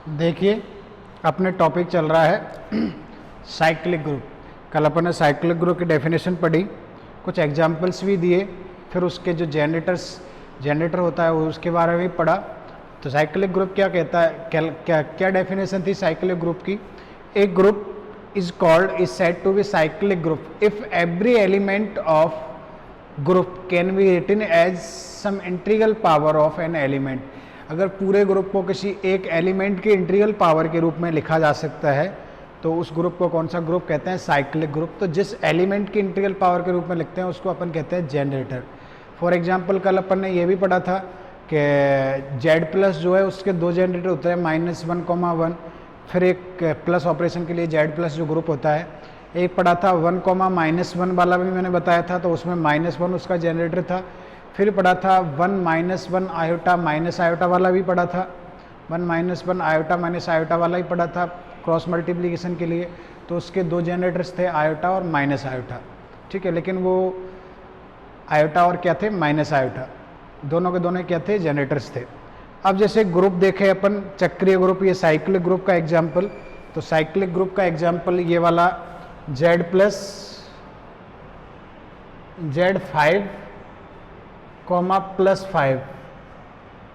देखिए अपने टॉपिक चल रहा है साइक्लिक ग्रुप। कल अपन ने साइक्लिक ग्रुप की डेफिनेशन पढ़ी, कुछ एग्जांपल्स भी दिए, फिर उसके जो जनरेटर होता है वो उसके बारे में भी पढ़ा। तो साइक्लिक ग्रुप क्या कहता है, क्या डेफिनेशन थी साइक्लिक ग्रुप की। एक group is said to be cyclic group if every element of group can be written as some integral power of an element. अगर पूरे ग्रुप को किसी एक एलिमेंट के इंटीग्रल पावर के रूप में लिखा जा सकता है तो उस ग्रुप को कौन सा ग्रुप कहते हैं, साइक्लिक ग्रुप। तो जिस एलिमेंट की इंटीग्रल पावर के रूप में लिखते हैं उसको अपन कहते हैं जनरेटर। फॉर एग्जांपल कल अपन ने ये भी पढ़ा था कि जेड प्लस जो है उसके दो जनरेटर होते हैं, -1, 1, फिर एक प्लस ऑपरेशन के लिए जेड प्लस जो ग्रुप होता है। एक पढ़ा था 1, -1 वाला भी मैंने बताया था, तो उसमें -1 उसका जनरेटर था। फिर पढ़ा था 1, -1 आयोटा माइनस आयोटा वाला भी पढ़ा था, 1, -1 आयोटा माइनस आयोटा वाला ही पढ़ा था क्रॉस मल्टीप्लिकेशन के लिए। तो उसके दो जनरेटर्स थे, आयोटा और माइनस आयोटा, ठीक है। लेकिन वो आयोटा और क्या थे, माइनस आयोटा, दोनों के दोनों क्या थे, जनरेटर्स थे। अब जैसे ग्रुप देखे अपन चक्रीय ग्रुप, ये साइक्लिक ग्रुप का एग्जाम्पल। तो साइक्लिक ग्रुप का एग्जाम्पल ये वाला जेड प्लस Z5, +5,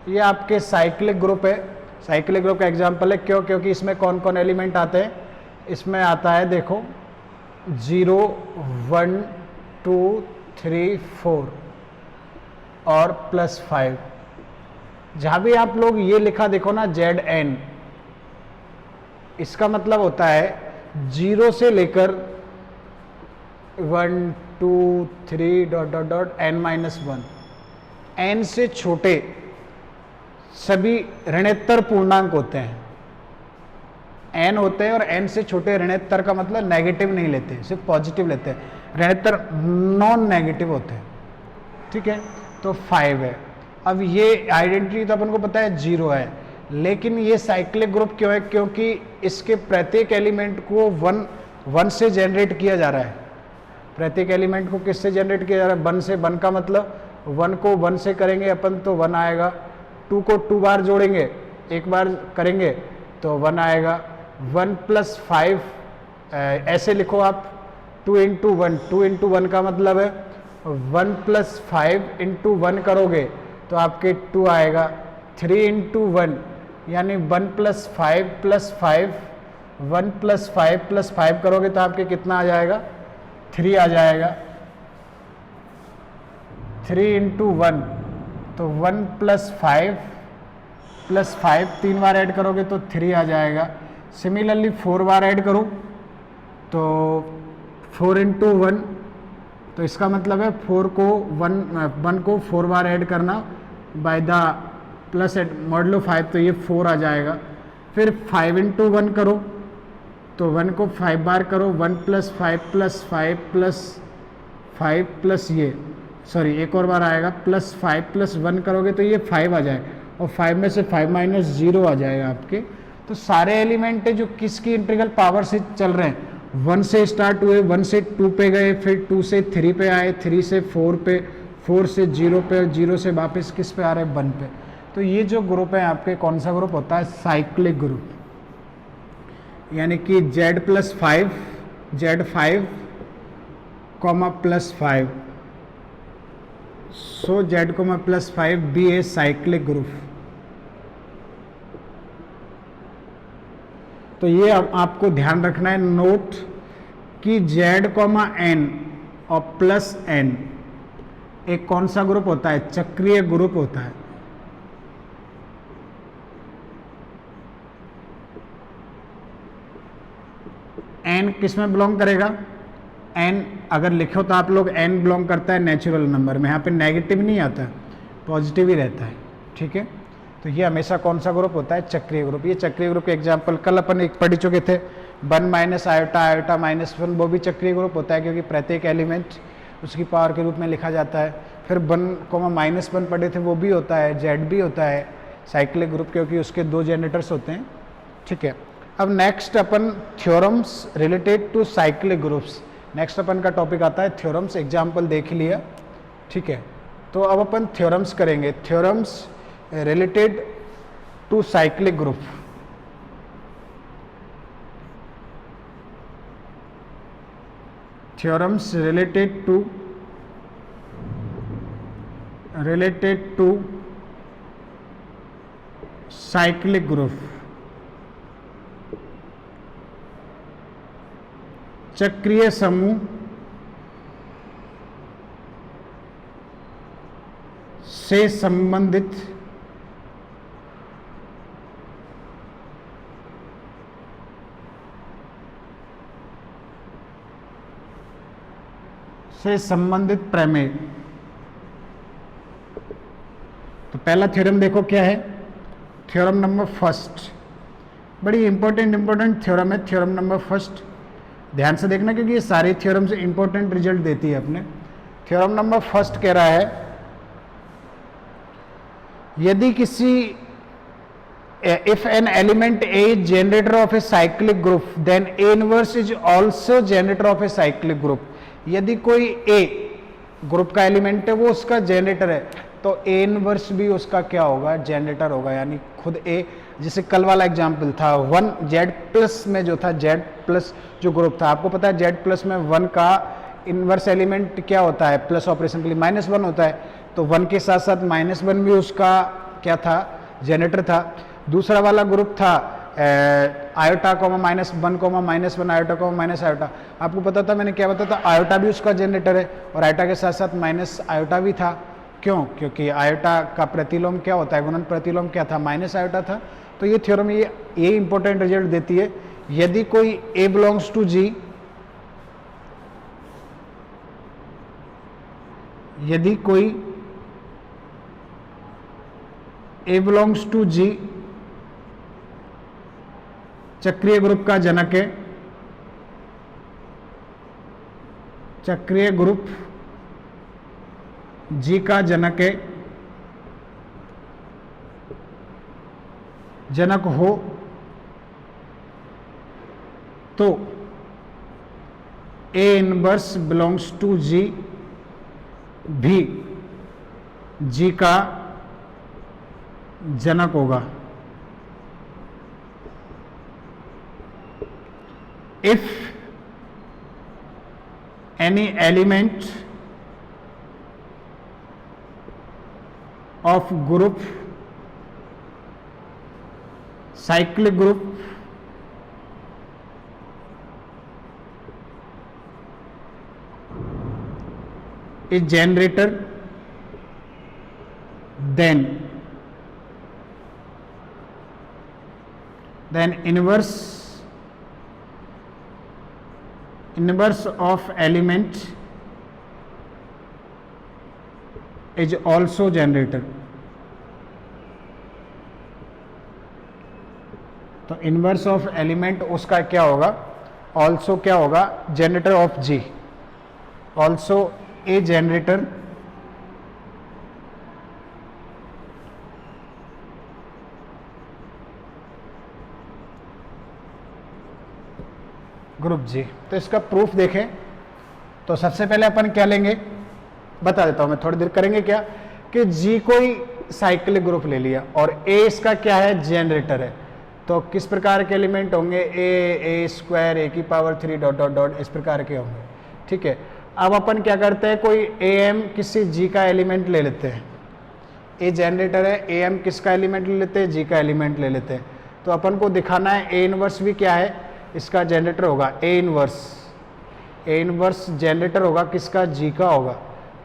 ये आपके साइक्लिक ग्रुप है। साइक्लिक ग्रुप का एग्जाम्पल है, क्यों? क्योंकि इसमें कौन कौन एलिमेंट आते हैं, इसमें आता है देखो 0, 1, 2, 3, 4 और +5। जहाँ भी आप लोग ये लिखा देखो ना Zn, इसका मतलब होता है 0 से लेकर 1, 2, 3 ... n-1, n से छोटे सभी ऋणोत्तर पूर्णांक होते हैं। n होते हैं और n से छोटे ऋणोत्तर का मतलब नेगेटिव नहीं लेते, सिर्फ पॉजिटिव लेते हैं। ऋणोत्तर नॉन नेगेटिव होते हैं, ठीक है। तो 5 है। अब ये आइडेंटिटी तो अपन को पता है 0 है, लेकिन ये साइक्लिक ग्रुप क्यों है? क्योंकि इसके प्रत्येक एलिमेंट को 1 से जनरेट किया जा रहा है। प्रत्येक एलिमेंट को किससे जनरेट किया जा रहा है, 1 से। 1 का मतलब 1 को 1 से करेंगे अपन तो 1 आएगा, 2 को 2 बार जोड़ेंगे, एक बार करेंगे तो 1 आएगा। 1 + 5 ऐसे लिखो आप 2 × 1, 2 × 1 का मतलब है 1 + 5 × 1 करोगे तो आपके 2 आएगा। 3 × 1 यानी 1 + 5 + 5, 1 + 5 + 5 करोगे तो आपके कितना आ जाएगा, 3 आ जाएगा। 3 × 1 तो 1 + 5 + 5 3 बार ऐड करोगे तो 3 आ जाएगा। सिमिलरली 4 बार ऐड करो तो 4 × 1, तो इसका मतलब है 1 को 4 बार ऐड करना बाय द प्लस मॉडुलो 5, तो ये 4 आ जाएगा। फिर 5 × 1 करो तो 1 को 5 बार करो, 1 + 5 + 5 + 5 प्लस ये एक और बार आएगा +5 + 1 करोगे तो ये 5 आ जाएगा, और 5 में से 5 - 0 आ जाएगा आपके। तो सारे एलिमेंट है जो किसकी इंटीग्रल पावर से चल रहे हैं, 1 से स्टार्ट हुए, 1 से 2 पे गए, फिर 2 से 3 पे आए, 3 से 4 पे, 4 से 0 पे, 0 से वापस किस पे आ रहे हैं, 1 पे। तो ये जो ग्रुप है आपके, कौन सा ग्रुप होता है, साइक्लिक ग्रुप। यानी कि Z + 5, Z5, +5, so Z, +5 be a cyclic group. तो ये आपको ध्यान रखना है, नोट कि Z, N और +N एक कौन सा ग्रुप होता है, चक्रीय ग्रुप होता है। N किस में बिलोंग करेगा, N अगर लिखो तो आप लोग N बिलोंग करता है नेचुरल नंबर में, यहाँ पे नेगेटिव नहीं आता, पॉजिटिव ही रहता है, ठीक है। तो ये हमेशा कौन सा ग्रुप होता है, चक्रीय ग्रुप। ये चक्रीय ग्रुप के एग्जाम्पल कल अपन एक पढ़ चुके थे, 1 - आयोटा, आयोटा -1, वो भी चक्रीय ग्रुप होता है क्योंकि प्रत्येक एलिमेंट उसकी पावर के रूप में लिखा जाता है। फिर 1, -1 पढ़े थे, वो भी होता है, जेड भी होता है साइक्लिक ग्रुप, क्योंकि उसके दो जनरेटर्स होते हैं, ठीक है। अब नेक्स्ट अपन theorems related to cyclic groups, next अपन का टॉपिक आता है थ्योरम्स। एग्जाम्पल देख लिया, ठीक है। तो अब अपन थ्योरम्स करेंगे, theorems related to cyclic group. theorems related to cyclic group, चक्रीय समूह से संबंधित प्रमेय। तो पहला थ्योरम देखो क्या है, थ्योरम नंबर फर्स्ट, बड़ी इंपॉर्टेंट थ्योरम है, थ्योरम नंबर फर्स्ट। ध्यान से देखना क्योंकि ये सारी थ्योरम से इंपॉर्टेंट रिजल्ट देती है अपने। थ्योरम नंबर फर्स्ट कह रहा है यदि किसी if an element A is generator of a cyclic group then A inverse is also generator of a cyclic group। यदि कोई A ग्रुप का एलिमेंट है वो उसका जनरेटर है तो A इनवर्स भी उसका क्या होगा, जनरेटर होगा। यानी खुद A, जैसे कल वाला एग्जांपल था 1 Z प्लस में जो था Z प्लस जो ग्रुप था, आपको पता है Z प्लस में 1 का इनवर्स एलिमेंट क्या होता है, प्लस ऑपरेशन के लिए -1 होता है, तो 1 के साथ साथ -1 भी उसका क्या था, जनरेटर था। दूसरा वाला ग्रुप था iota comma -1 comma -1 iota comma minus iota, आपको पता था, मैंने क्या बताया था, आयोटा भी उसका जनरेटर है और आयोटा के साथ साथ माइनस आयोटा भी था। क्यों? क्योंकि आयोटा का प्रतिलोम क्या होता है, गुणन प्रतिलोम क्या था, माइनस आयोटा था। तो ये थ्योरम ये इंपॉर्टेंट रिजल्ट देती है, यदि कोई A बिलोंग्स टू G, यदि कोई A बिलोंग्स टू G चक्रीय ग्रुप का जनक है, चक्रीय ग्रुप G का जनक है, जनक हो तो A inverse belongs to G भी G का जनक होगा। If any element of group cyclic group is generator, then inverse of element is also generator। तो इनवर्स ऑफ एलिमेंट उसका क्या होगा, ऑल्सो क्या होगा, generator off G, also a generator group G। तो इसका प्रूफ देखें तो सबसे पहले अपन क्या लेंगे, बता देता हूं मैं, थोड़ी देर करेंगे क्या कि G कोई साइक्लिक ग्रुप ले लिया और A इसका क्या है, जनरेटर है। तो किस प्रकार के एलिमेंट होंगे, A square A⁻³ dot dot dot इस प्रकार के होंगे। ठीक है, अब अपन क्या करते हैं, कोई AM किसी G का एलिमेंट ले लेते हैं, A जनरेटर है, AM किसका एलिमेंट ले लेते हैं, G का एलिमेंट ले लेते हैं। तो अपन को दिखाना है A इनवर्स भी क्या है, इसका जनरेटर होगा, A इनवर्स जनरेटर होगा किसका, G का होगा।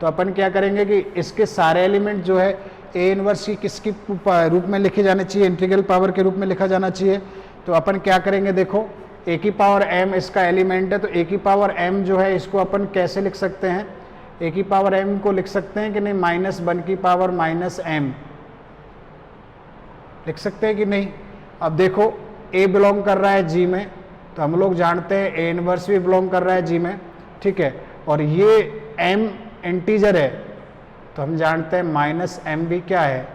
तो अपन क्या करेंगे कि इसके सारे एलिमेंट जो है A इनवर्स की किसकी रूप में लिखे जाने चाहिए, इंटीग्रल पावर के रूप में लिखा जाना चाहिए। तो अपन क्या करेंगे, देखो A⁻m इसका एलिमेंट है, तो A⁻m जो है इसको अपन कैसे लिख सकते हैं, A⁻m को लिख सकते हैं कि नहीं, -1⁻m लिख सकते हैं कि नहीं। अब देखो A बिलोंग कर रहा है G में, तो हम लोग जानते हैं A इनवर्स भी बिलोंग कर रहा है G में। ठीक है, और ये m इंटीजर है तो हम जानते हैं -m भी क्या है,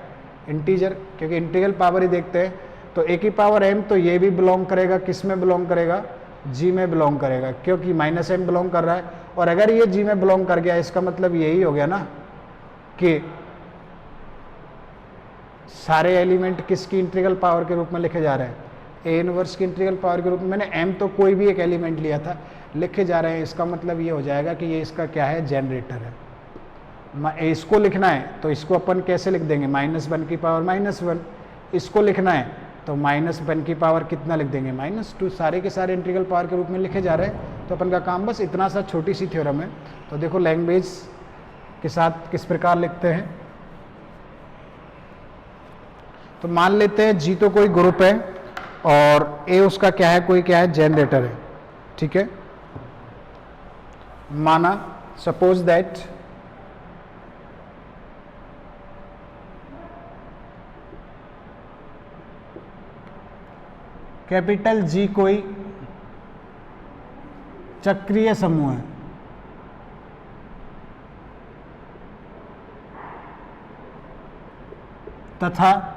इंटीजर, क्योंकि इंटीग्रल पावर ही देखते हैं। तो A⁻m तो ये भी बिलोंग करेगा, किस में बिलोंग करेगा, G में बिलोंग करेगा, क्योंकि -m बिलोंग कर रहा है। और अगर ये G में बिलोंग कर गया इसका मतलब यही हो गया ना कि सारे एलिमेंट किसकी इंटीग्रल पावर के रूप में लिखे जा रहे हैं, A इनवर्स की इंटीग्रल पावर के रूप में। मैंने m तो कोई भी एक एलिमेंट लिया था, लिखे जा रहे हैं, इसका मतलब ये हो जाएगा कि ये इसका क्या है, जनरेटर है। इसको लिखना है तो इसको अपन कैसे लिख देंगे, -1 की पावर -1। इसको लिखना है तो -1 की पावर कितना लिख देंगे, -2। सारे के सारे इंटीग्रल पावर के रूप में लिखे जा रहे हैं। तो अपन का काम बस इतना सा छोटी सी थ्योरम है। तो देखो लैंग्वेज के साथ किस प्रकार लिखते हैं। तो मान लेते हैं जी तो कोई ग्रुप है और ए उसका क्या है, कोई क्या है, जनरेटर है। ठीक है, माना सपोज दैट कैपिटल जी कोई चक्रीय समूह है तथा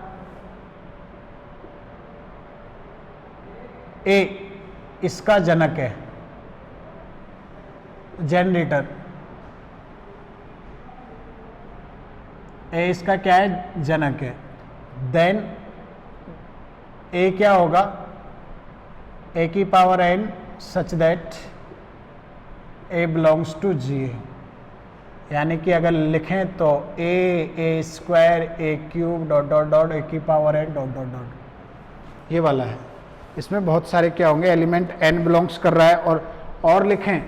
ए इसका जनक है, जनरेटर। ए इसका क्या है, जनक है। देन ए क्या होगा, ए की power n such that a belongs to G. यानी कि अगर लिखें तो a square a cube dot dot dot a की power n dot dot dot, ये वाला है। इसमें बहुत सारे क्या होंगे, एलिमेंट n बिलोंग्स कर रहा है। और लिखें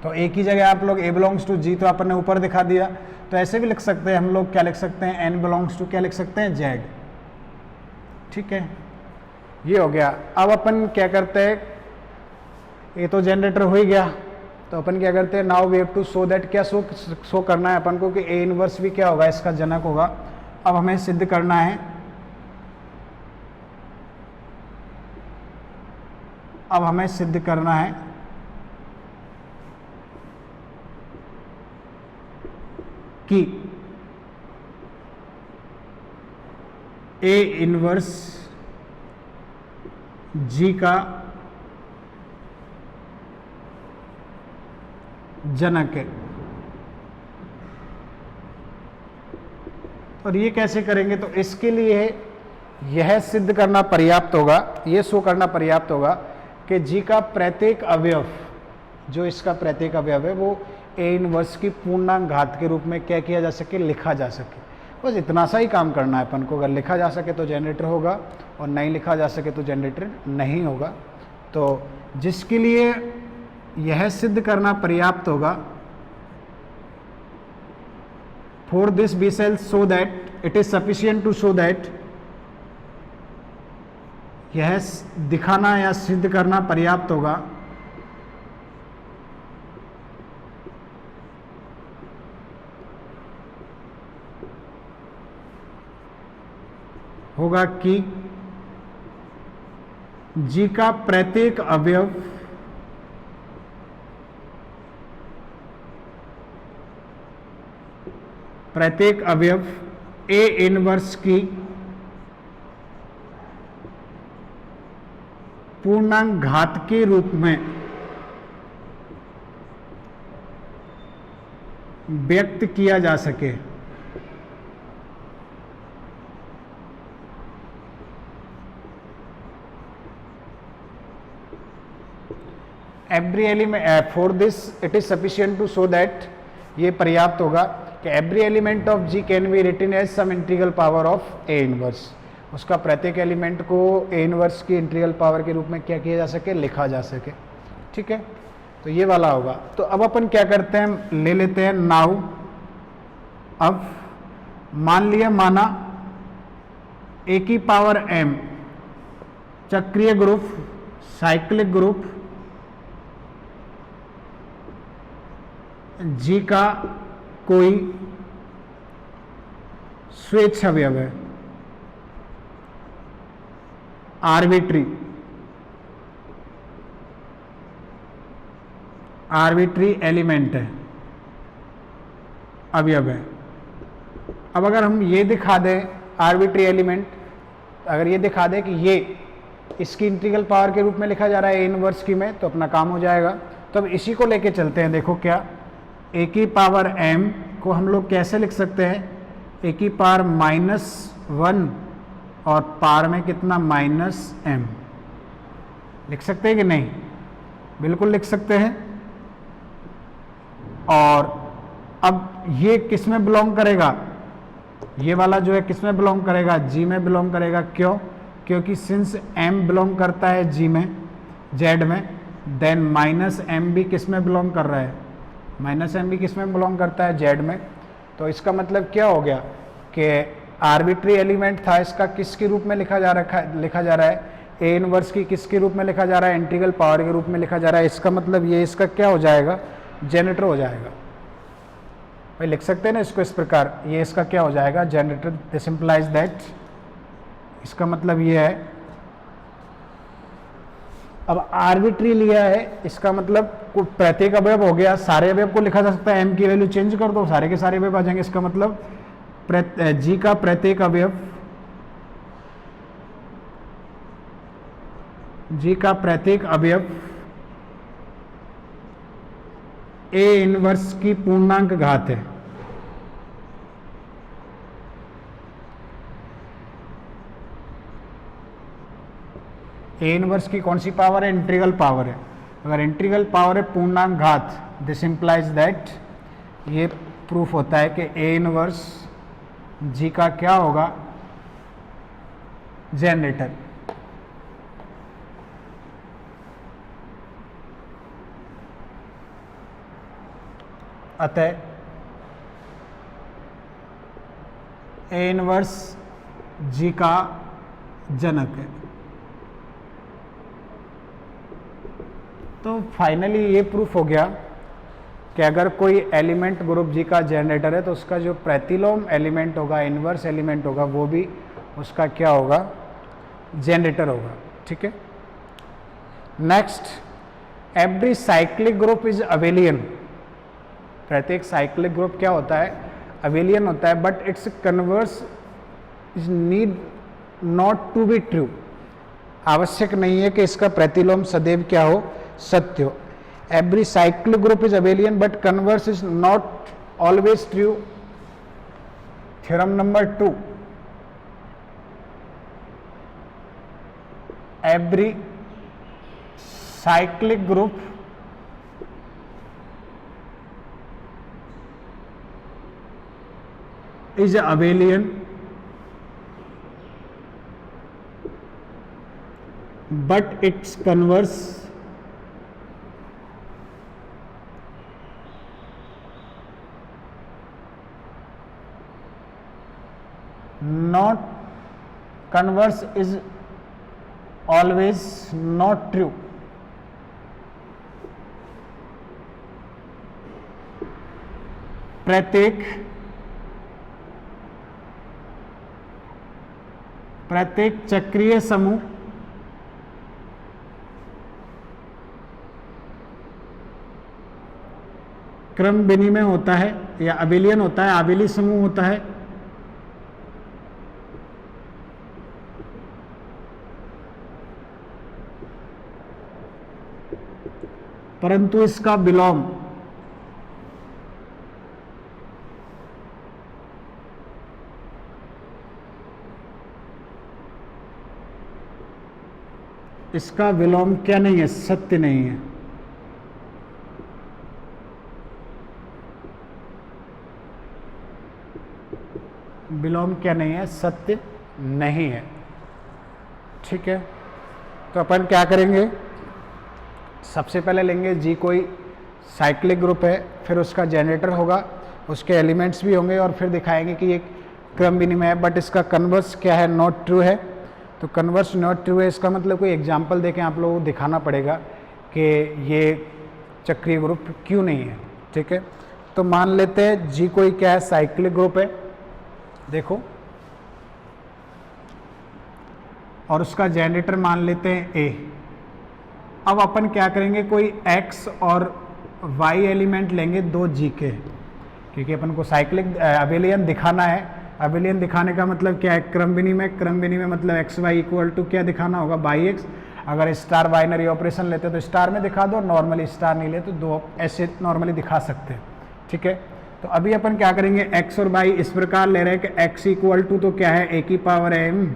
तो ए की जगह आप लोग ए बिलोंग्स टू जी तो अपन ने ऊपर दिखा दिया। तो ऐसे भी लिख सकते हैं हम लोग, क्या लिख सकते हैं, n बिलोंग्स टू क्या लिख सकते हैं, z। ठीक है, ये हो गया। अब अपन क्या करते हैं, ये तो जनरेटर हो ही गया। तो अपन क्या करते हैं, now we have to show that, क्या शो करना है अपन को कि ए इनवर्स भी क्या होगा, इसका जनक होगा। अब हमें सिद्ध करना है, अब हमें सिद्ध करना है कि ए इनवर्स जी का जनक है। और ये कैसे करेंगे, तो इसके लिए यह सिद्ध करना पर्याप्त होगा, यह शो करना पर्याप्त होगा कि जी का प्रत्येक अवयव, जो इसका प्रत्येक अवयव है, वो ए इनवर्स की पूर्णांक घात के रूप में क्या किया जा सके, लिखा जा सके। बस इतना सा ही काम करना है अपन को। अगर लिखा जा सके तो जनरेटर होगा और नहीं लिखा जा सके तो जनरेटर नहीं होगा। तो जिसके लिए यह सिद्ध करना पर्याप्त होगा, for this be sell so that it is sufficient to show that, यह दिखाना या सिद्ध करना पर्याप्त होगा कि जी का प्रत्येक अवयव ए इनवर्स की पूर्णांक घात के रूप में व्यक्त किया जा सके। Every element for this it is sufficient to show that, ये पर्याप्त होगा कि every element of G can be written as some integral power of a inverse. उसका प्रत्येक एलिमेंट को ए इनवर्स की इंटीग्रल पावर के रूप में क्या किया जा सके, लिखा जा सके। ठीक है, तो ये वाला होगा। तो अब अपन क्या करते हैं, ले लेते हैं नाउ। अब मान लिया, माना ए की पावर m चक्रीय ग्रुप, साइक्लिक ग्रुप जी का कोई स्वेच्छ अवयव है, आर्बिट्री एलिमेंट है, अवयव है। अब अगर हम ये दिखा दें आर्बिट्री एलिमेंट, अगर ये दिखा दें कि ये इसकी इंटीग्रल पावर के रूप में लिखा जा रहा है ए इनवर्स की में, तो अपना काम हो जाएगा। तो अब इसी को लेके चलते हैं। देखो क्या, ए की पावर m को हम लोग कैसे लिख सकते हैं, ए की पावर -1 और पावर में कितना -m लिख सकते हैं कि नहीं। बिल्कुल लिख सकते हैं। और अब ये किस में बिलोंग करेगा, ये वाला जो है किस में बिलोंग करेगा, जी में बिलोंग करेगा। क्यों? क्योंकि सिंस m बिलोंग करता है g में, z में, देन माइनस m भी किस में बिलोंग कर रहा है, माइनस m भी किस में बिलोंग करता है, z में। तो इसका मतलब क्या हो गया कि आर्बिट्री एलिमेंट था, इसका किसके रूप में लिखा जा रहा है, ए इनवर्स की किसके रूप में लिखा जा रहा है, इंटीग्रल पावर के रूप में लिखा जा रहा है। इसका मतलब ये इसका क्या हो जाएगा, जनरेटर हो जाएगा। भाई लिख सकते हैं ना इसको इस प्रकार, ये इसका क्या हो जाएगा, जनरेटर। दिस इंप्लाइज दैट, इसका मतलब ये है। अब आर्बिट्री लिया है, इसका मतलब प्रत्येक अवयव हो गया, सारे अवयव को लिखा जा सकता है, एम की वैल्यू चेंज कर दो, सारे के सारे अवयव आ जाएंगे। इसका मतलब जी का प्रत्येक अवयव, जी का प्रत्येक अवयव ए इनवर्स की पूर्णांक घात है। ए इनवर्स की कौन सी पावर है, इंटीग्रल पावर है। अगर इंटीग्रल पावर है पूर्णांक घात, दिस इंप्लाइज दैट, ये प्रूफ होता है कि ए इनवर्स जी का क्या होगा, जनरेटर। अतः ए इनवर्स जी का जनक है। तो फाइनली ये प्रूफ हो गया कि अगर कोई एलिमेंट ग्रुप जी का जनरेटर है तो उसका जो प्रतिलोम एलिमेंट होगा, इनवर्स एलिमेंट होगा, वो भी उसका क्या होगा, जनरेटर होगा। ठीक है। Next, every cyclic group is abelian. प्रत्येक साइक्लिक ग्रुप क्या होता है, अबेलियन होता है, but its converse is need not to be true. आवश्यक नहीं है कि इसका प्रतिलोम सदैव क्या हो, सत्य हो। Every cyclic group is abelian but converse is not always true. Theorem number 2, every cyclic group is abelian but its converse not converse is always not true. प्रत्येक चक्रीय समूह क्रम विनिमय होता है या अबेलियन होता है, आबेली समूह होता है। परंतु इसका विलोम क्या नहीं है, सत्य नहीं है। विलोम क्या नहीं है, सत्य नहीं है। ठीक है। तो अपन क्या करेंगे, सबसे पहले लेंगे जी कोई साइक्लिक ग्रुप है, फिर उसका जनरेटर होगा, उसके एलिमेंट्स भी होंगे, और फिर दिखाएंगे कि ये क्रम विनिमय है बट इसका कन्वर्स क्या है, नॉट ट्रू है। तो कन्वर्स नॉट ट्रू है, इसका मतलब कोई एग्जाम्पल देके आप लोगों को दिखाना पड़ेगा कि ये चक्रीय ग्रुप क्यों नहीं है। ठीक है। तो मान लेते हैं जी कोई क्या है, साइक्लिक ग्रुप है, देखो, और उसका जनरेटर मान लेते हैं ए। अब अपन क्या करेंगे, कोई एक्स और वाई एलिमेंट लेंगे दो जी के, क्योंकि अपन को साइक्लिक अबेलियन दिखाना है। अबेलियन दिखाने का मतलब क्या है, क्रम विनिमय। क्रम विनिमय मतलब एक्स वाई इक्वल टू क्या दिखाना होगा, बाई एक्स। अगर स्टार बाइनरी ऑपरेशन लेते तो स्टार में दिखा दो, नॉर्मली स्टार नहीं लेते तो दो ऐसे नॉर्मली दिखा सकते हैं। ठीक है। तो अभी अपन क्या करेंगे, एक्स और बाई इस प्रकार ले रहे हैं कि एक्स इक्वल टू तो क्या है, ए की पावर एम,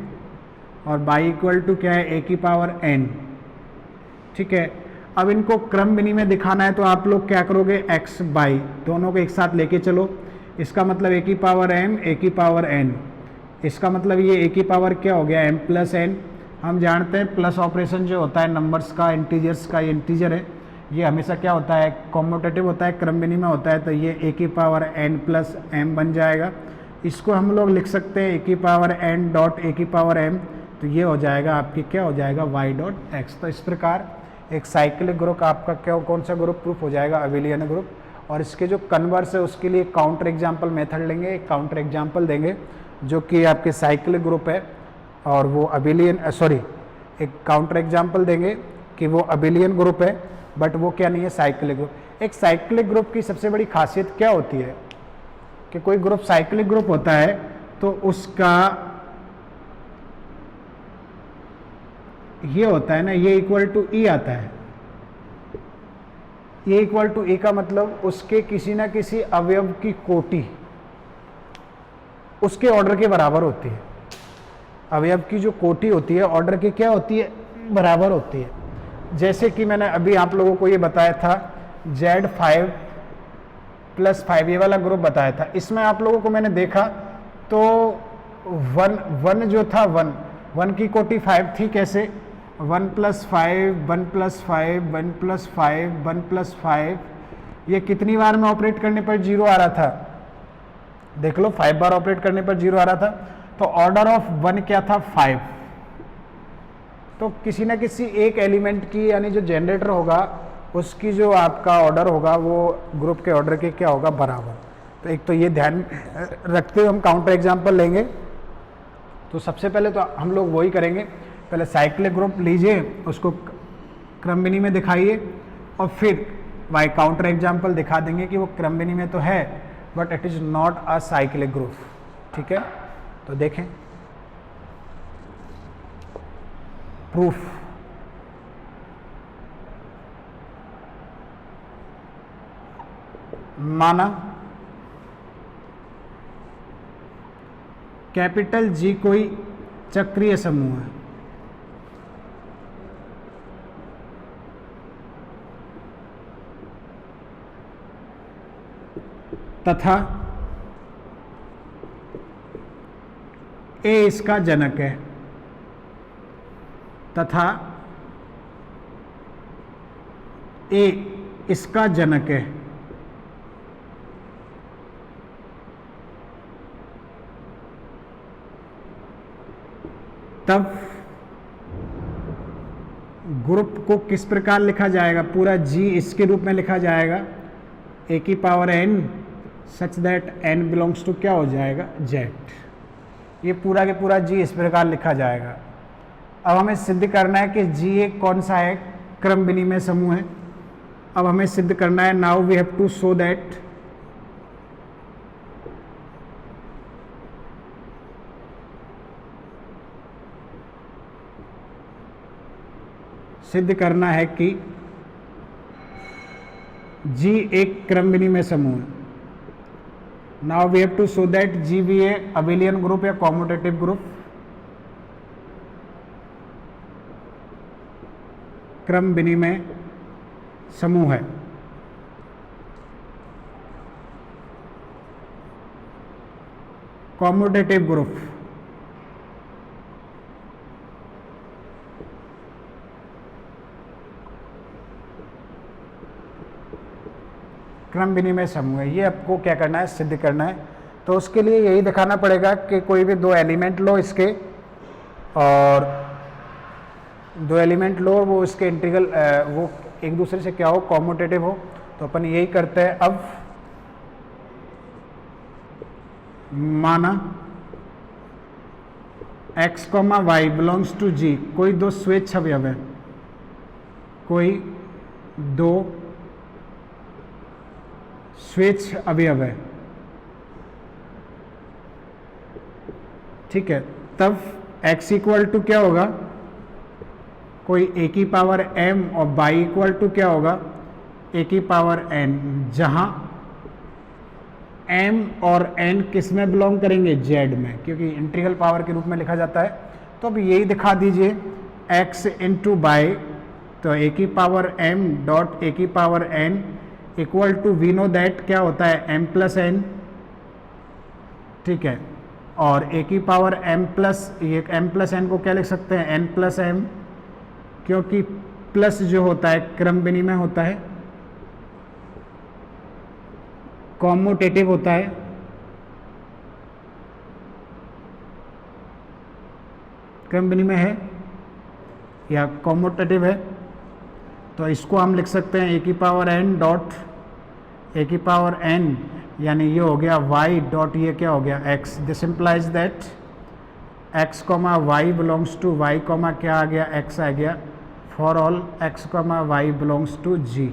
और बाई इक्वल टू क्या है, ए की पावर एन। ठीक है। अब इनको क्रम विनिमय दिखाना है तो आप लोग क्या करोगे, x बाई दोनों को एक साथ लेके चलो। इसका मतलब a की पावर m a की पावर n, इसका मतलब ये a की पावर क्या हो गया m प्लस n। हम जानते हैं प्लस ऑपरेशन जो होता है नंबर्स का, इंटीजर्स का, ये इंटीजर है, ये हमेशा क्या होता है, कॉम्यूटेटिव होता है, क्रम विनिमय होता है, तो ये a की पावर n प्लस m बन जाएगा। इसको हम लोग लिख सकते हैं a की पावर n डॉट a की पावर m, तो ये हो जाएगा आपकी क्या हो जाएगा y डॉट x। तो इस प्रकार एक साइक्लिक ग्रुप आपका क्या कौन सा ग्रुप प्रूफ हो जाएगा, अबिलियन ग्रुप। और इसके जो कन्वर्स है उसके लिए काउंटर एग्जाम्पल मेथड लेंगे, एक काउंटर एग्जाम्पल देंगे जो कि आपके साइक्लिक ग्रुप है और वो अबिलियन एक काउंटर एग्जाम्पल देंगे कि वो अबिलियन ग्रुप है बट वो क्या नहीं है, साइक्लिक ग्रुप। एक साइक्लिक ग्रुप की सबसे बड़ी खासियत क्या होती है कि कोई ग्रुप साइक्लिक ग्रुप होता है तो उसका ये होता है ना, ये इक्वल टू ई आता है। ये इक्वल टू ई का मतलब उसके किसी ना किसी अवयव की कोटि उसके ऑर्डर के बराबर होती है। अवयव की जो कोटि होती है ऑर्डर की क्या होती है, बराबर होती है। जैसे कि मैंने अभी आप लोगों को ये बताया था Z5 प्लस 5 ये वाला ग्रुप बताया था। इसमें आप लोगों को मैंने देखा तो वन जो था वन की कोटि 5 थी। कैसे, 1 प्लस 5 1 प्लस 5 1 प्लस 5 1 प्लस 5, ये कितनी बार में ऑपरेट करने पर 0 आ रहा था, देख लो 5 बार ऑपरेट करने पर 0 आ रहा था। तो ऑर्डर ऑफ 1 क्या था, 5। तो किसी ना किसी एक एलिमेंट की यानी जो जनरेटर होगा उसकी जो आपका ऑर्डर होगा वो ग्रुप के ऑर्डर के क्या होगा, बराबर। तो एक तो ये ध्यान रखते हुए हम काउंटर एग्जांपल लेंगे। तो सबसे पहले तो हम लोग वही करेंगे, पहले साइक्लिक ग्रुप लीजिए, उसको क्रम विनिमय दिखाइए और फिर वाई काउंटर एग्जांपल दिखा देंगे कि वो क्रम विनिमय तो है but it is not a cyclic group. ठीक है, तो देखें प्रूफ। माना कैपिटल G कोई चक्रीय समूह है, तथा A इसका जनक है, तथा A इसका जनक है, तब ग्रुप को किस प्रकार लिखा जाएगा, पूरा G इसके रूप में लिखा जाएगा, A की power n such that n belongs to क्या हो जाएगा, Z। ये पूरा के पूरा G इस प्रकार लिखा जाएगा। अब हमें सिद्ध करना है कि G एक कौन सा है, क्रम विनिमय समूह है। अब हमें सिद्ध करना है, now we have to show that सिद्ध करना है कि G एक क्रम विनिमय समूह है। Now we have to show that G भी है अबिलियन ग्रुप या कॉम्यूटेटिव ग्रुप, क्रम विनिमय समूह है। कॉम्यूटेटिव ग्रुप क्रम विनिमय समूह है। ये आपको क्या करना है, सिद्ध करना है। तो उसके लिए यही दिखाना पड़ेगा कि कोई भी दो एलिमेंट लो इसके, और दो एलिमेंट लो, वो इसके इंटीग्रल वो एक दूसरे से क्या हो, कॉम्यूटेटिव हो। तो अपन यही करते हैं। अब माना x, y belongs to G, कोई दो स्वेच्छ अवयव है, कोई दो स्वेच्छ अवयव है, ठीक है। तब x इक्वल टू क्या होगा, कोई a की पावर m, और y इक्वल टू क्या होगा, a की पावर n, जहां m और n किस में बिलोंग करेंगे, z में, क्योंकि इंटीग्रल पावर के रूप में लिखा जाता है। तो अब यही दिखा दीजिए x इंटू बाई, तो ए की पावर m डॉट ए की power n equal to we know that क्या होता है m प्लस n, ठीक है। और ए की पावर m प्लस ये m प्लस n को क्या लिख सकते हैं n प्लस m, क्योंकि प्लस जो होता है क्रम विनिमय होता है, कॉम्यूटेटिव होता है, क्रम विनिमय है या कॉम्यूटेटिव है। तो इसको हम लिख सकते हैं ए की पावर n डॉट ए की पावर n, यानी ये हो गया y डॉट ये क्या हो गया x। This implies that x comma y belongs to y comma क्या आ गया x आ गया, for all x comma y belongs to g।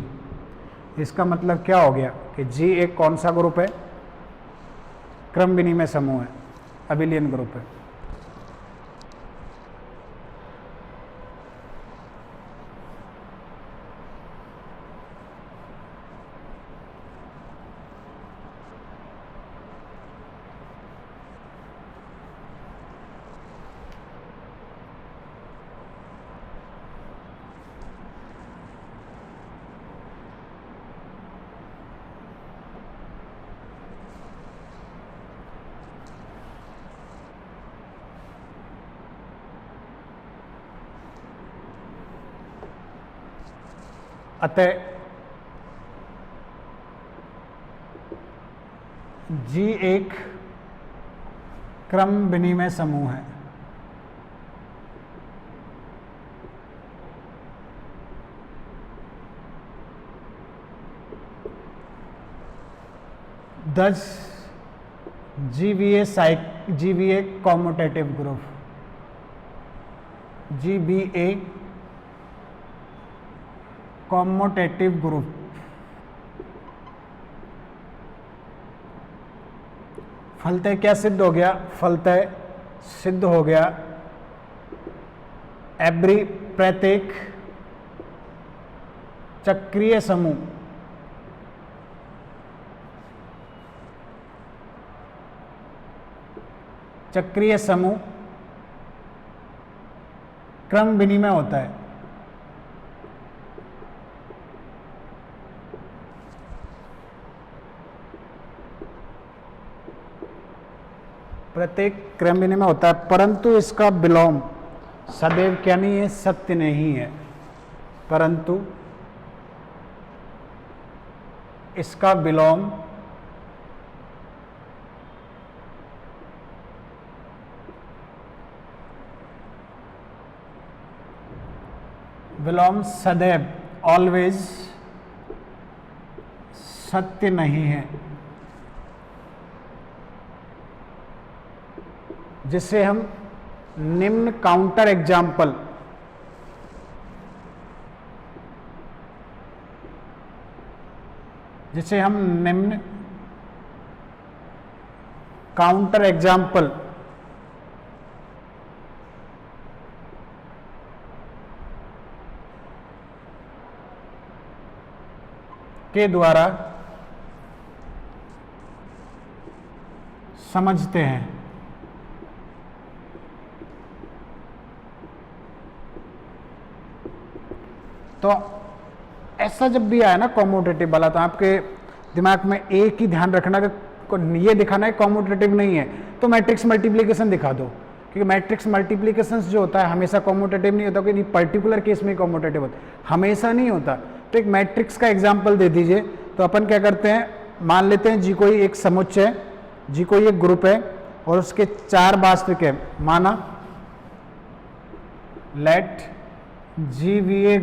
इसका मतलब क्या हो गया कि g एक कौन सा ग्रुप है, क्रम विनिमय समूह है, अबिलियन ग्रुप है। अतः G एक क्रम विनिमय समूह है। Thus GBA commutative group, GBA commutative group फलतः क्या सिद्ध हो गया, फलतः सिद्ध हो गया एवरी प्रत्येक चक्रीय समूह क्रम विनिमय होता है। प्रत्येक क्रम विनिमय होता है, परंतु इसका विलोम सदैव क्या नहीं है, सत्य नहीं है। परंतु इसका विलोम सदैव ऑलवेज सत्य नहीं है, जिसे हम निम्न काउंटर एग्जाम्पल के द्वारा समझते हैं। तो ऐसा जब भी आया ना कॉम्यूटेटिव वाला, तो आपके दिमाग में एक ही ध्यान रखना कि ये दिखाना है कॉम्यूटेटिव नहीं है तो मैट्रिक्स मल्टीप्लिकेशन दिखा दो, क्योंकि मैट्रिक्स मल्टीप्लिकेशन जो होता है हमेशा कॉम्यूटेटिव नहीं होता, कि पर्टिकुलर केस में कॉम्यूटेटिव होता है, हमेशा नहीं होता। तो एक मैट्रिक्स का एग्जाम्पल दे दीजिए। तो अपन क्या करते हैं, मान लेते हैं जी कोई एक समुच्चय है, जी कोई एक ग्रुप है और उसके 4 वास्तविक है, माना let GBA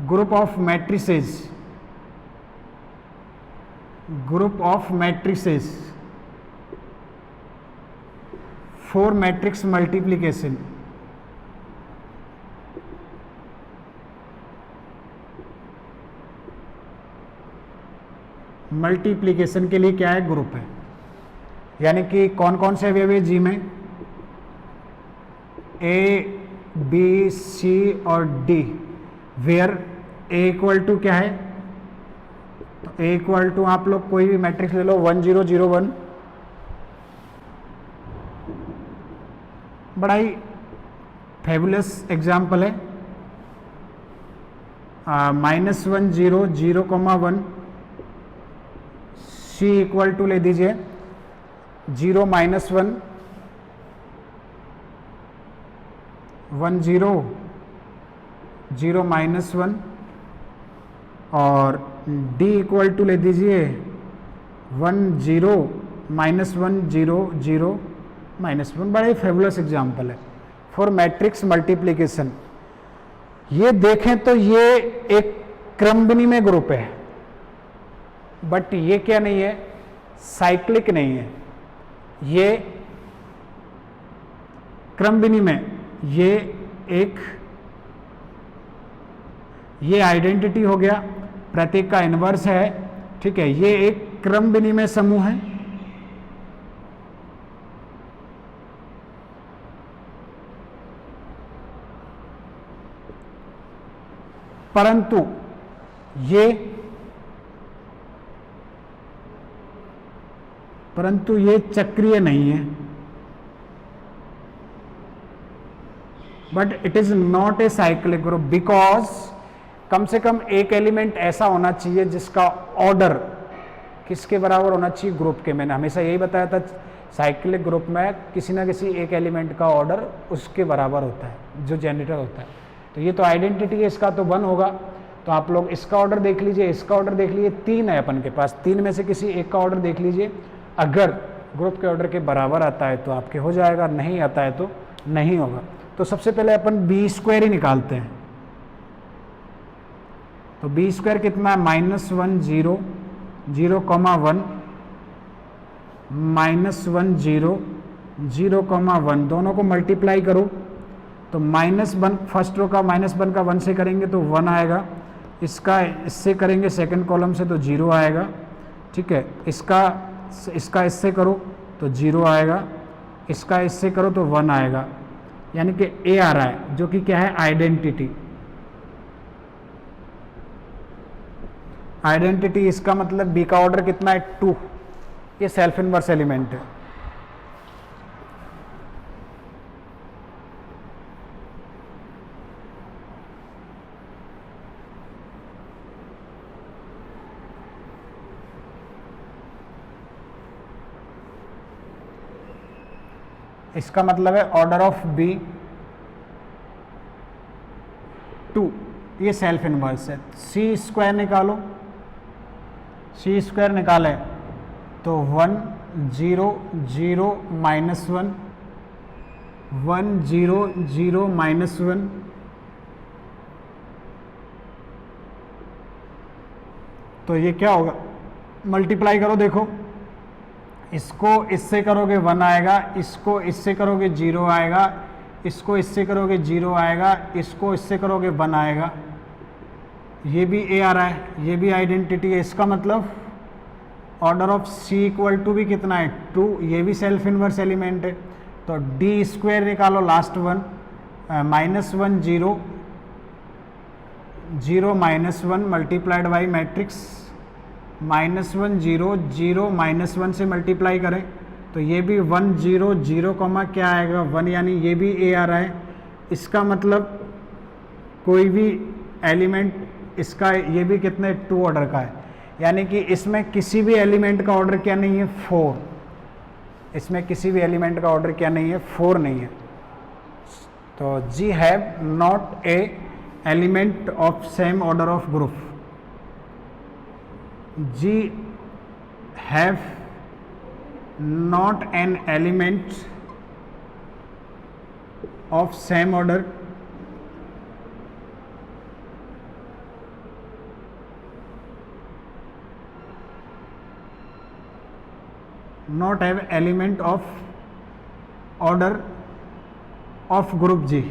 group of matrices for matrix multiplication. Multiplication के लिए क्या है, ग्रुप है। यानी कि कौन कौन से अवयव है जी में, ए बी सी और D, where a equal to क्या है, तो ए इक्वल टू आप लोग कोई भी मैट्रिक्स ले लो 1 0 0 1, बड़ा ही फेबुलस एग्जाम्पल है। -1 0 0, 1 सी इक्वल टू ले दीजिए 0 -1 1 0 0 -1 और d इक्वल टू ले दीजिए 1 0 -1 0 0 -1। बड़ा ही फेबुलस एग्जाम्पल है फॉर मैट्रिक्स मल्टीप्लीकेशन। ये देखें तो ये एक क्रम विनिमय ग्रुप है, बट ये क्या नहीं है, साइक्लिक नहीं है, ये क्रम विनिमय, ये आइडेंटिटी हो गया, प्रत्येक का इनवर्स है, ठीक है। ये एक क्रम विनिमय समूह है, परंतु ये चक्रीय नहीं है, but it is not a cyclic group because कम से कम एक एलिमेंट ऐसा होना चाहिए जिसका ऑर्डर किसके बराबर होना चाहिए, ग्रुप के। मैंने हमेशा यही बताया था साइक्लिक ग्रुप में किसी ना किसी एक एलिमेंट का ऑर्डर उसके बराबर होता है जो जेनरेटर होता है। तो ये तो आइडेंटिटी है, इसका तो 1 होगा। तो आप लोग इसका ऑर्डर देख लीजिए, इसका ऑर्डर देख लीजिए, 3 है अपन के पास, 3 में से किसी एक का ऑर्डर देख लीजिए। अगर ग्रुप के ऑर्डर के बराबर आता है तो आपके हो जाएगा, नहीं आता है तो नहीं होगा। तो सबसे पहले अपन b² ही निकालते हैं। तो b² कितना है, -1 0 0, 1 -1 0 0, 1 दोनों को मल्टीप्लाई करो तो -1 फर्स्ट रो का -1 का 1 से करेंगे तो 1 आएगा, इसका इससे करेंगे सेकंड कॉलम से तो 0 आएगा, ठीक है। इसका इससे करो तो 0 आएगा, इसका इससे करो तो 1 आएगा, यानी कि A आ रहा है, जो कि क्या है, आइडेंटिटी। आइडेंटिटी इसका मतलब B का ऑर्डर कितना है, 2। ये सेल्फ इनवर्स एलिमेंट है। इसका मतलब है ऑर्डर ऑफ B 2, ये सेल्फ इनवर्स है। c² निकालो, c² निकाले तो 1 0 0 -1 1 0 0 -1, तो ये क्या होगा, मल्टीप्लाई करो, देखो इसको इससे करोगे 1 आएगा, इसको इससे करोगे 0 आएगा, इसको इससे करोगे 0 आएगा, इसको इससे करोगे 1 आएगा। ये भी A आ रहा है, ये भी आइडेंटिटी है। इसका मतलब order of C equal to भी कितना है, 2। ये भी सेल्फ इनवर्स एलिमेंट है। तो d² निकालो, लास्ट 1 -1 0 0 -1 मल्टीप्लाइड बाई मैट्रिक्स -1 0 0 -1 से मल्टीप्लाई करें तो ये भी 1 0 0, क्या आएगा, 1, यानी ये भी A आ रहा है। इसका मतलब कोई भी एलिमेंट, इसका ये भी कितने, 2 ऑर्डर का है, यानी कि इसमें किसी भी एलिमेंट का ऑर्डर क्या नहीं है, 4। इसमें किसी भी एलिमेंट का ऑर्डर क्या नहीं है, 4 नहीं है। तो G have not a element of same order of group. G have not an element of same order not have element of order of group G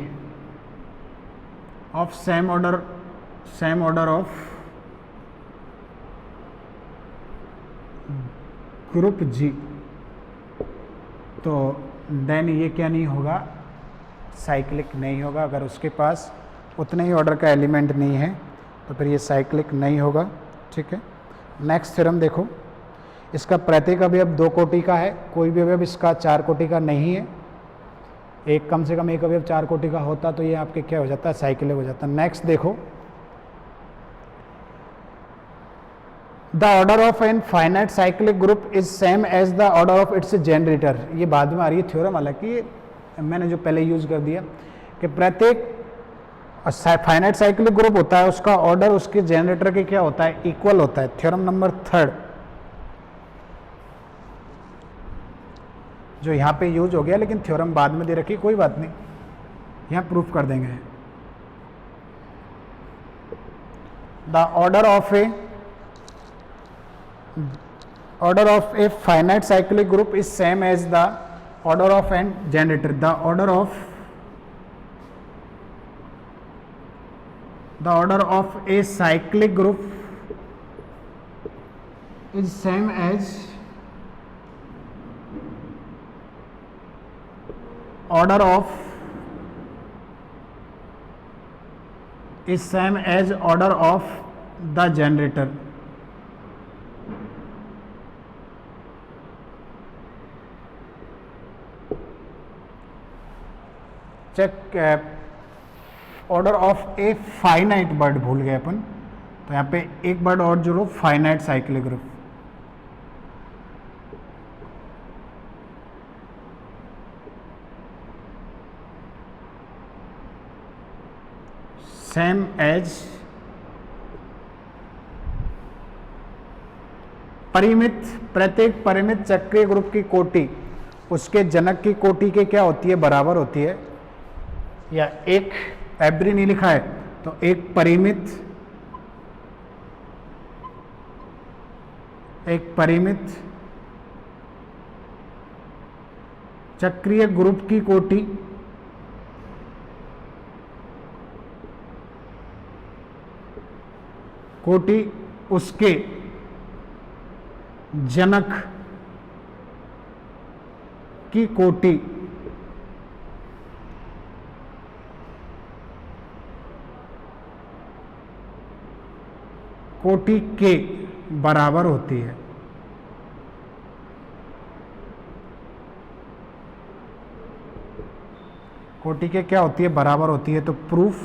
of same order of group G। तो then ये क्या नहीं होगा, cyclic नहीं होगा। अगर उसके पास उतने ही ऑर्डर का एलिमेंट नहीं है तो फिर ये साइक्लिक नहीं होगा, ठीक है। नेक्स्ट थ्योरम देखो, इसका प्रत्येक अवयव 2 कोटि का है, कोई भी अवयव इसका 4 कोटि का नहीं है। एक कम से कम एक अवयव 4 कोटि का होता तो ये आपके क्या हो जाता है, साइक्लिक हो जाता। नेक्स्ट देखो, the order of an finite cyclic group is same as the order of its generator. ये बाद में आ रही है थ्योरम, हालांकि मैंने जो पहले यूज कर दिया कि प्रत्येक फाइनाइट साइक्लिक ग्रुप होता है उसका ऑर्डर उसके जनरेटर के क्या होता है, इक्वल होता है। थ्योरम नंबर 3 जो यहाँ पे यूज हो गया, लेकिन थ्योरम बाद में दे रखी, कोई बात नहीं, यहाँ प्रूफ कर देंगे। The order of a finite cyclic group is same as the order of an generator. The order of a cyclic group is same as order of the generator. Check order of a finite word भूल गए अपन, तो यहाँ पे एक word और जोड़ो, finite cyclic group. Same as परिमित, प्रत्येक परिमित चक्रीय ग्रुप की कोटि उसके जनक की कोटि के क्या होती है, बराबर होती है। या एक एवरी नहीं लिखा है तो एक परिमित चक्रीय ग्रुप की कोटि उसके जनक की कोटि के बराबर होती है। कोटि के क्या होती है, बराबर होती है। तो प्रूफ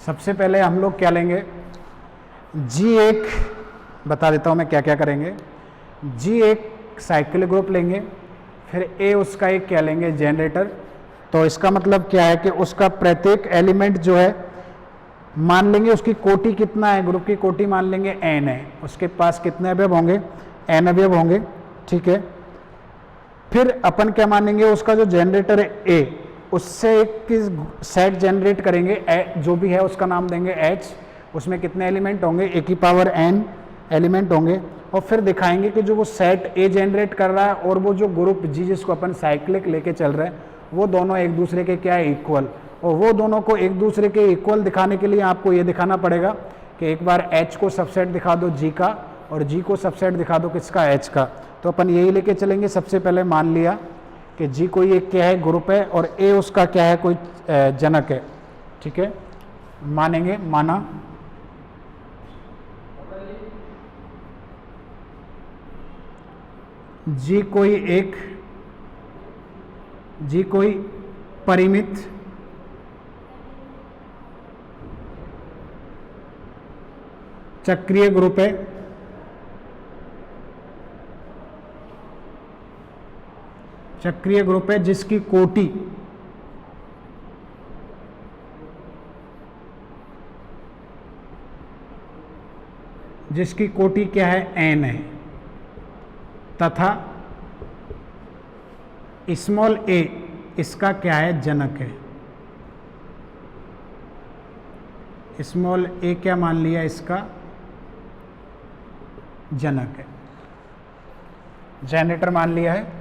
सबसे पहले हम लोग क्या लेंगे, G1 बता देता हूं मैं क्या क्या करेंगे। G1 साइक्लिक ग्रुप लेंगे, फिर A उसका एक क्या लेंगे, जनरेटर। तो इसका मतलब क्या है कि उसका प्रत्येक एलिमेंट जो है मान लेंगे उसकी कोटि कितना है, ग्रुप की कोटि मान लेंगे n है, उसके पास कितने अवयव होंगे, n अवयव होंगे, ठीक है। फिर अपन क्या मानेंगे, उसका जो जनरेटर है A, उससे एक सेट जनरेट करेंगे, जो भी है उसका नाम देंगे H, उसमें कितने एलिमेंट होंगे, A की पावर n एलिमेंट होंगे। और फिर दिखाएंगे कि जो वो सेट A जनरेट कर रहा है और वो जो ग्रुप G जिसको अपन साइक्लिक लेके चल रहे हैं, वो दोनों एक दूसरे के क्या है, इक्वल। और वो दोनों को एक दूसरे के इक्वल दिखाने के लिए आपको ये दिखाना पड़ेगा कि एक बार H को सबसेट दिखा दो G का, और G को सबसेट दिखा दो किसका, H का। तो अपन यही लेके चलेंगे। सबसे पहले मान लिया कि G कोई एक क्या है, ग्रुप है, और A उसका क्या है, कोई जनक है, ठीक है। मानेंगे, माना। G कोई परिमित चक्रीय ग्रुप है, जिसकी कोटि क्या है, n है, तथा स्मॉल a इसका क्या है, जनक है। स्मॉल a क्या मान लिया, इसका जनक है, जनरेटर मान लिया है।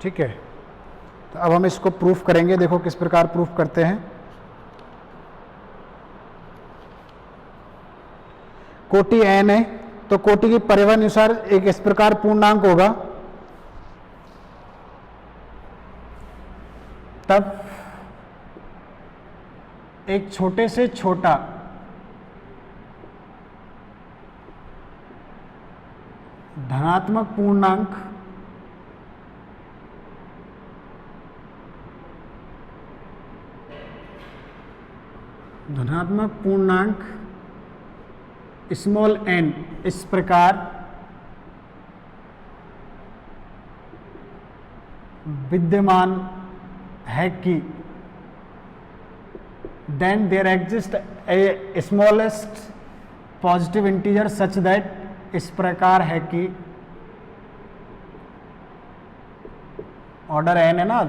ठीक है, तो अब हम इसको प्रूफ करेंगे। देखो किस प्रकार प्रूफ करते हैं। कोटि n है, तो कोटि की परिवहन अनुसार एक इस प्रकार पूर्णांक होगा तब एक छोटे से छोटा धनात्मक पूर्णांक स्मॉल n इस प्रकार विद्यमान है कि then there exist a smallest positive integer such that इस प्रकार है कि ऑर्डर n है ना,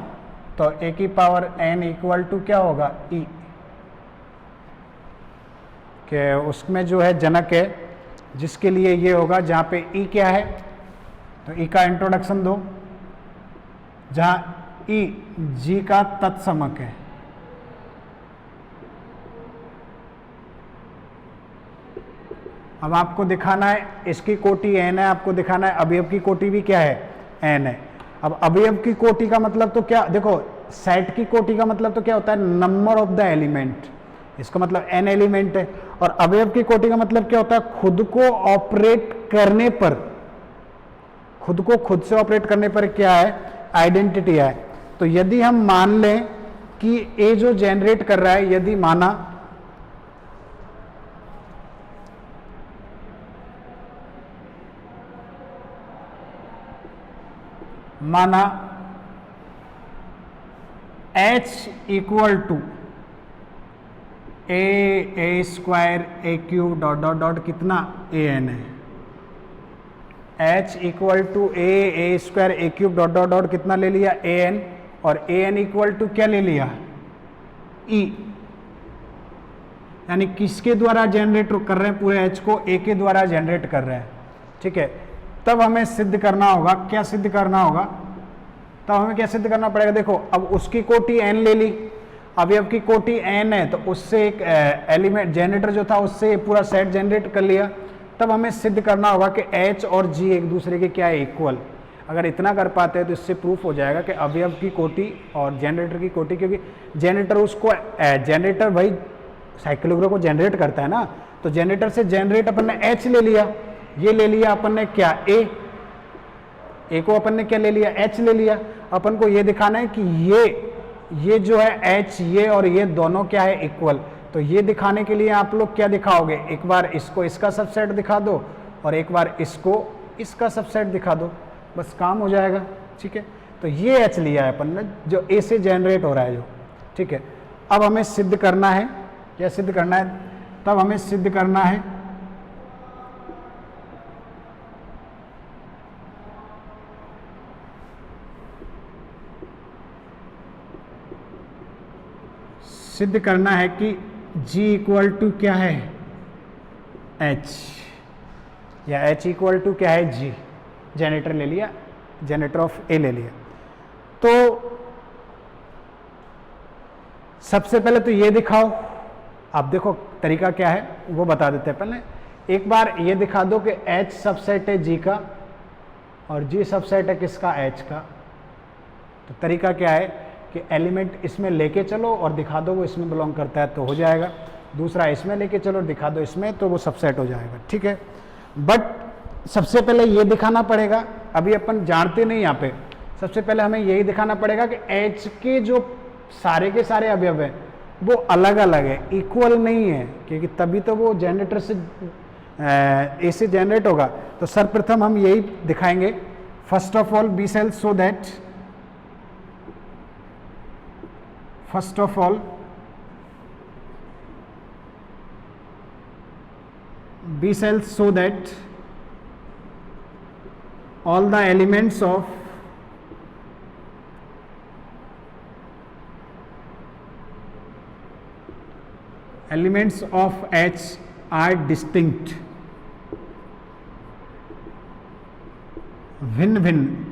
तो a की पावर n इक्वल टू क्या होगा e, कि उसमें जो है जनक है जिसके लिए ये होगा, जहाँ पे ई क्या है तो ई का इंट्रोडक्शन दो, जहाँ ई जी का तत्समक है। अब आपको दिखाना है इसकी कोटि एन है, आपको दिखाना है अवयव की कोटि भी क्या है एन है। अब अवयव की कोटि का मतलब तो क्या, देखो सेट की कोटि का मतलब तो क्या होता है नंबर ऑफ द एलिमेंट, इसका मतलब n एलिमेंट है। और अवयव की कोटि का मतलब क्या होता है खुद को ऑपरेट करने पर, खुद को खुद से ऑपरेट करने पर क्या है आइडेंटिटी है। तो यदि हम मान लें कि a जो जनरेट कर रहा है, यदि माना h equal to a square a cube dot dot dot कितना ए एन है, h equal to a square a cube dot dot dot कितना ले लिया ए एन, और ए एन इक्वल टू क्या ले लिया e, यानी किसके द्वारा जनरेट कर रहे हैं पूरे h को, a के द्वारा जनरेट कर रहे हैं। ठीक है, तब हमें सिद्ध करना होगा, क्या सिद्ध करना होगा, तब हमें क्या सिद्ध करना पड़ेगा, देखो अब उसकी कोटि n ले ली, अवयव की कोटि n है तो उससे एक एलिमेंट जनरेटर जो था उससे पूरा सेट जनरेट कर लिया। तब हमें सिद्ध करना होगा कि h और g एक दूसरे के क्या है इक्वल। अगर इतना कर पाते हैं तो इससे प्रूफ हो जाएगा कि अवयव की कोटि और जनरेटर की कोटि, क्योंकि जनरेटर उसको जनरेटर वही साइक्लोग्राफ को जनरेट करता है ना, तो जनरेटर से जनरेट अपन ने h ले लिया, ये ले लिया अपन ने क्या a को अपन ने क्या ले लिया h ले लिया। अपन को ये दिखाना है कि ये जो है h ये और ये दोनों क्या है इक्वल। तो ये दिखाने के लिए आप लोग क्या दिखाओगे, एक बार इसको इसका सबसेट दिखा दो और एक बार इसको इसका सबसेट दिखा दो, बस काम हो जाएगा। ठीक है, तो ये h लिया है अपन ने जो a से जनरेट हो रहा है जो। ठीक है, अब हमें सिद्ध करना है, क्या सिद्ध करना है, तब हमें सिद्ध करना है कि g इक्वल टू क्या है h, या h इक्वल टू क्या है g, जनरेटर ले लिया, जनरेटर ऑफ a ले लिया। तो सबसे पहले तो ये दिखाओ, आप देखो तरीका क्या है वो बता देते हैं। पहले एक बार ये दिखा दो कि h सबसेट है g का और g सबसेट है किसका h का। तो तरीका क्या है कि एलिमेंट इसमें लेके चलो और दिखा दो वो इसमें बिलोंग करता है तो हो जाएगा, दूसरा इसमें लेके चलो दिखा दो इसमें तो वो सबसेट हो जाएगा। ठीक है, बट सबसे पहले ये दिखाना पड़ेगा, अभी अपन जानते नहीं यहाँ पे, सबसे पहले हमें यही दिखाना पड़ेगा कि h के जो सारे के सारे अवयव है वो अलग अलग है, इक्वल नहीं है, क्योंकि तभी तो वो जनरेटर से ए से जनरेट होगा। तो सर्वप्रथम हम यही दिखाएंगे, first of all be sells so that, first of all B cells so that all the elements of H are distinct, भिन्न भिन्न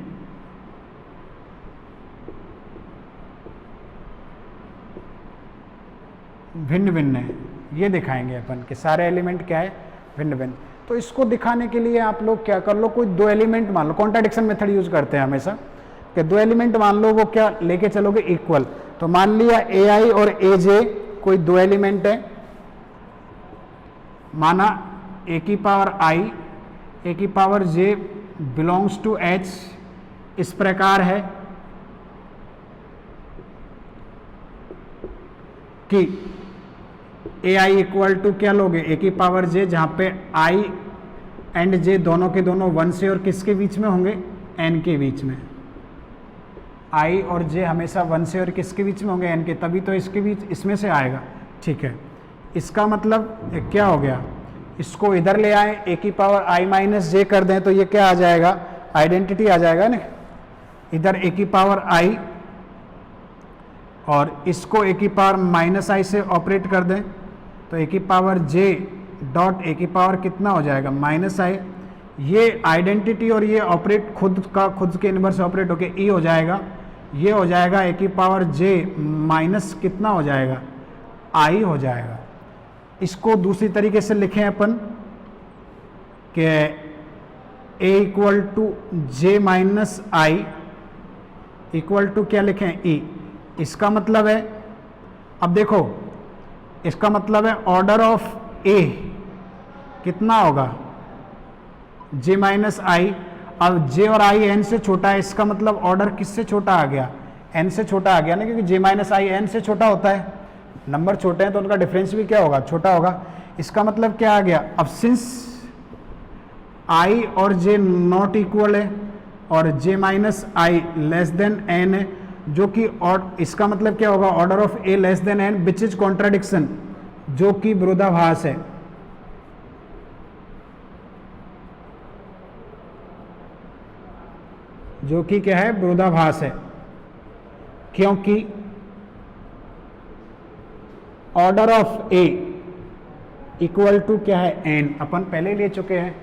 भिन्न भिन्न है, ये दिखाएंगे अपन कि सारे एलिमेंट क्या है भिन्न भिन्न। तो इसको दिखाने के लिए आप लोग क्या कर लो, कोई दो एलिमेंट मान लो, कॉन्ट्राडिक्शन मेथड यूज करते हैं हमेशा कि दो एलिमेंट मान लो वो क्या लेके चलोगे इक्वल। तो मान लिया ए आई और ए जे कोई दो एलिमेंट है, माना ए की पावर आई ए की power j belongs to h इस प्रकार है कि ए आई इक्वल टू क्या लोगे, ए की पावर जे, जहां पे आई एंड जे दोनों के दोनों 1 से और किसके बीच में होंगे, एन के बीच में। आई और जे हमेशा 1 से और किसके बीच में होंगे, एन के, तभी तो इसके बीच इसमें से आएगा। ठीक है, इसका मतलब क्या हो गया, इसको इधर ले आए, ए की पावर आई माइनस जे कर दें तो ये क्या आ जाएगा, आइडेंटिटी आ जाएगा ना। इधर ए की पावर आई और इसको ए की पावर माइनस आई से ऑपरेट कर दें तो ए की पावर जे डॉट ए की पावर कितना हो जाएगा, माइनस आई। ये आइडेंटिटी और ये ऑपरेट खुद के इनवर्स ऑपरेट होके ई हो जाएगा, ये हो जाएगा ए की पावर जे माइनस कितना हो जाएगा, आई हो जाएगा। इसको दूसरी तरीके से लिखें अपन कि a equal to j minus i equal to क्या लिखें, ई। इसका मतलब है, अब देखो इसका मतलब है ऑर्डर ऑफ ए कितना होगा, जे माइनस आई। अब जे और आई एन से छोटा है, इसका मतलब ऑर्डर किससे छोटा आ गया, एन से छोटा आ गया ना, क्योंकि जे माइनस आई एन से छोटा होता है। नंबर छोटे हैं तो उनका डिफरेंस भी क्या होगा, छोटा होगा। इसका मतलब क्या आ गया, अब सिंस आई और जे नॉट इक्वल है और j minus i less than n है, जो कि और इसका मतलब क्या होगा, order of a less than n which is contradiction, जो कि विरोधाभास है। जो कि क्या है, विरोधाभास है, क्योंकि order of a equal to क्या है, एन, अपन पहले ले चुके हैं।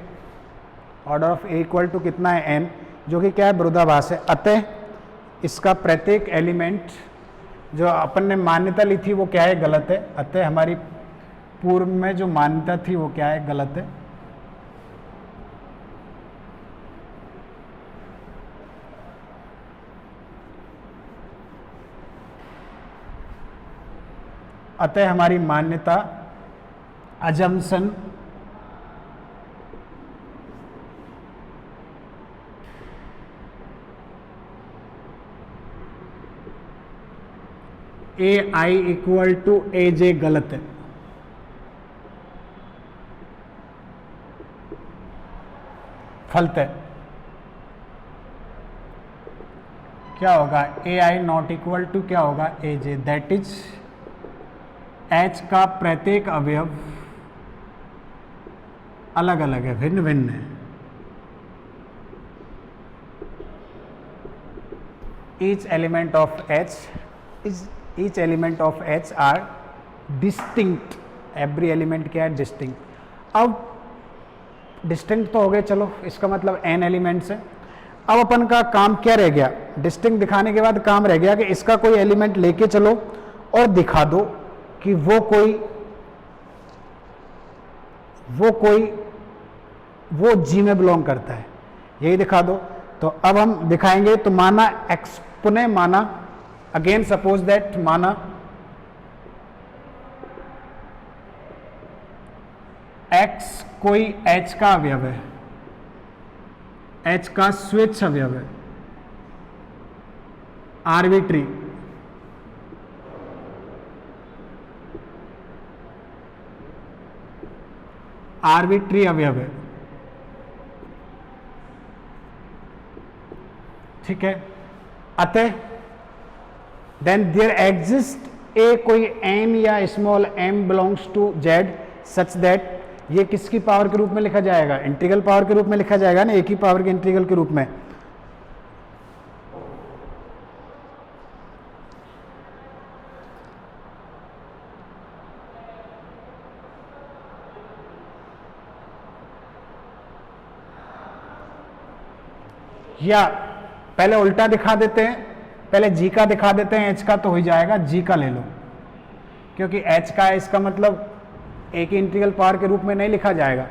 Order of a equal to कितना है, एन, जो कि क्या है, विरोधाभास है। अतः इसका प्रत्येक एलिमेंट जो अपन ने मान्यता ली थी वो क्या है, गलत है। अतः हमारी पूर्व में जो मान्यता थी वो क्या है, गलत है। अतः हमारी मान्यता assumption a i equal to a j गलत है। फलतः क्या होगा, a i not equal to क्या होगा, a j, that is H का प्रत्येक अवयव अलग अलग है, भिन्न भिन्न है। each element of H are distinct, every element क्या है, distinct। अब distinct तो हो गए, चलो इसका मतलब n एलिमेंट्स है। अब अपन का काम क्या रह गया, डिस्टिंक्ट दिखाने के बाद काम रह गया कि इसका कोई एलिमेंट लेके चलो और दिखा दो कि वो जी में बिलोंग करता है, यही दिखा दो। तो अब हम दिखाएंगे, तो माना एक्स, पुनः माना, अगेन सपोज दैट, माना एक्स कोई एच का अवयव है, एच का स्वेच्छ अवयव है, आर्बिट्री, आर्बिट्री अवयव है, ठीक है। अतः देन देयर एग्जिस्ट ए कोई एन या small m belongs to z such that, ये किसकी पावर के रूप में लिखा जाएगा, इंटीग्रल पावर के रूप में लिखा जाएगा ना, ए की पावर के इंटीग्रल के रूप में। या पहले उल्टा दिखा देते हैं, पहले जी का दिखा देते हैं, एच का तो हो ही जाएगा, जी का ले लो, क्योंकि एच का है, इसका मतलब ए की इंटीग्रल पावर के रूप में नहीं लिखा जाएगा,